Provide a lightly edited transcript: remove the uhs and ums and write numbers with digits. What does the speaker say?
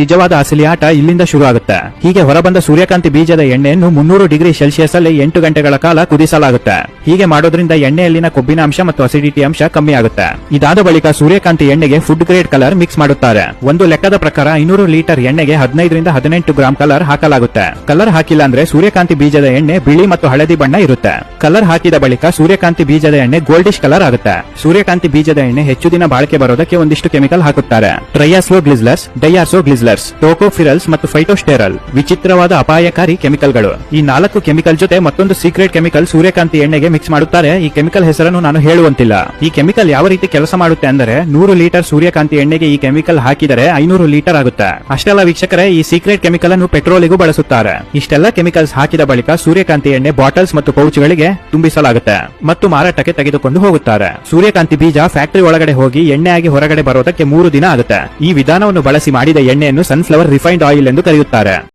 ನಿಜವಾದ ಅಸಲಿ ಆಟ ಇಲ್ಲಿಂದ ಶುರು ಆಗುತ್ತೆ. ಹೀಗೆ ಹೊರಬಂದ ಸೂರ್ಯಕಾಂತಿ ಬೀಜದ ಎಣ್ಣೆಯನ್ನು 300 ಡಿಗ್ರಿ ಸೆಲ್ಸಿಯಸ್ ಅಲ್ಲಿ 8 ಗಂಟೆಗಳ ಕಾಲ ಕುದಿಸಲಾಗುತ್ತೆ. ಹೀಗೆ ಮಾಡೋದ್ರಿಂದ ಎಣ್ಣೆಯಲ್ಲಿನ ಕೊಬ್ಬಿನ ಅಂಶ ಮತ್ತು ಅಸಿಡಿಟಿ ಅಂಶ ಕಮ್ಮಿ ಆಗುತ್ತೆ. ಇದಾದ ಬಳಿಕ ಸೂರ್ಯಕಾಂತಿ ಎಣ್ಣೆಗೆ ಫುಡ್ ಗ್ರೇಡ್ ಕಲರ್ ಮಿಕ್ಸ್ ಮಾಡುತ್ತಾರೆ. ಒಂದು ಲೆಕ್ಕದ ಪ್ರಕಾರ 500 ಲೀಟರ್ ಎಣ್ಣೆಗೆ 15 ರಿಂದ 18 ಗ್ರಾಂ ಕಲರ್ ಹಾಕಲಾಗುತ್ತೆ. ಕಲರ್ ಹಾಕಿಲ್ಲ ಅಂದ್ರೆ ಸೂರ್ಯಕಾಂತಿ ಬೀಜದ ಎಣ್ಣೆ ಬಿಳಿ ಮತ್ತು ಹಳದಿ ಬಣ್ಣ ಇರುತ್ತೆ. ಕಲರ್ ಹಾಕಿದ ಬಳಿಕ ಸೂರ್ಯಕಾಂತಿ ಬೀಜದ ಎಣ್ಣೆ ಗೋಲ್ಡಿಶ್ ಕಲರ್ ಆಗುತ್ತೆ. ಸೂರ್ಯಕಾಂತಿ ಬೀಜದ ಎಣ್ಣೆ ಹೆಚ್ಚು ದಿನ ಬಾಳಿಕೆ ಬರೋದಕ್ಕೆ ಒಂದಿಷ್ಟು ಕೆಮಿಕಲ್ ಹಾಕುತ್ತಾರೆ. ಟ್ರೈಯಾಸ್ಲೋಗ್ಲಿಸರ್ಸ್, ಡೈಯಾರ್ಸೋಗ್ಲಿಸರ್ಸ್, ಟೋಕೋಫಿರಲ್ಸ್ ಮತ್ತು ಫೈಟೋಸ್ಟೆರಾಲ್ ವಿಚಿತ್ರವಾದ ಅಪಾಯಕಾರಿ ಕೆಮಿಕಲ್ಗಳು. ಈ 4 ಕೆಮಿಕಲ್ ಜೊತೆ ಮತ್ತೊಂದು ಸೀಕ್ರೆಟ್ ಕೆಮಿಕಲ್ ಸೂರ್ಯಕಾಂತಿ ಎಣ್ಣೆಗೆ ಮಿಕ್ಸ್ ಮಾಡುತ್ತಾರೆ. ಈ ಕೆಮಿಕಲ್ ಹೆಸರನ್ನು ನಾನು ಹೇಳುವಂತಿಲ್ಲ. ಈ ಕೆಮಿಕಲ್ ಯಾವ ರೀತಿ ಕೆಲಸ ಮಾಡುತ್ತೆ ಅಂದರೆ 100 ಲೀಟರ್ ಸೂರ್ಯಕಾಂತಿ ಎಣ್ಣೆಗೆ ಈ ಕೆಮಿಕಲ್ ಹಾಕಿದರೆ 500 ಲೀಟರ್ ಆಗುತ್ತೆ. ಅಷ್ಟೆಲ್ಲ ವೀಕ್ಷಕರೇ, ಈ ಸೀಕ್ರೆಟ್ ಕೆಮಿಕಲ್ ಅನ್ನು ಪೆಟ್ರೋಲಿಗೂ ಬಳಸುತ್ತಾರೆ. ಇಷ್ಟೆಲ್ಲ ಕೆಮಿಕಲ್ಸ್ ಹಾಕಿದ ಬಳಿಕ ಸೂರ್ಯಕಾಂತಿ ಎಣ್ಣೆ ಬಾಟಲ್ಸ್ ಮತ್ತು ಪೌಚ್ಗಳಿಗೆ ತುಂಬಿಸಲಾಗುತ್ತೆ ಮತ್ತು ಮಾರಾಟಕ್ಕೆ ತೆಗೆದುಕೊಂಡು ಹೋಗುತ್ತಾರೆ. ಸೂರ್ಯಕಾಂತಿ ಬೀಜ ಫ್ಯಾಕ್ಟರಿ ಒಳಗಡೆ ಹೋಗಿ ಎಣ್ಣೆ ಆಗಿ ಹೊರಗಡೆ ಬರೋದಕ್ಕೆ 3 ದಿನ ಆಗುತ್ತೆ. ಈ ವಿಧಾನವನ್ನು ಬಳಸಿ ಮಾಡಿದ ಎಣ್ಣೆಯನ್ನು ಸನ್ಫ್ಲವರ್ ರಿಫೈನ್ಡ್ ಆಯಿಲ್ ಎಂದು ಕರೆಯುತ್ತಾರೆ.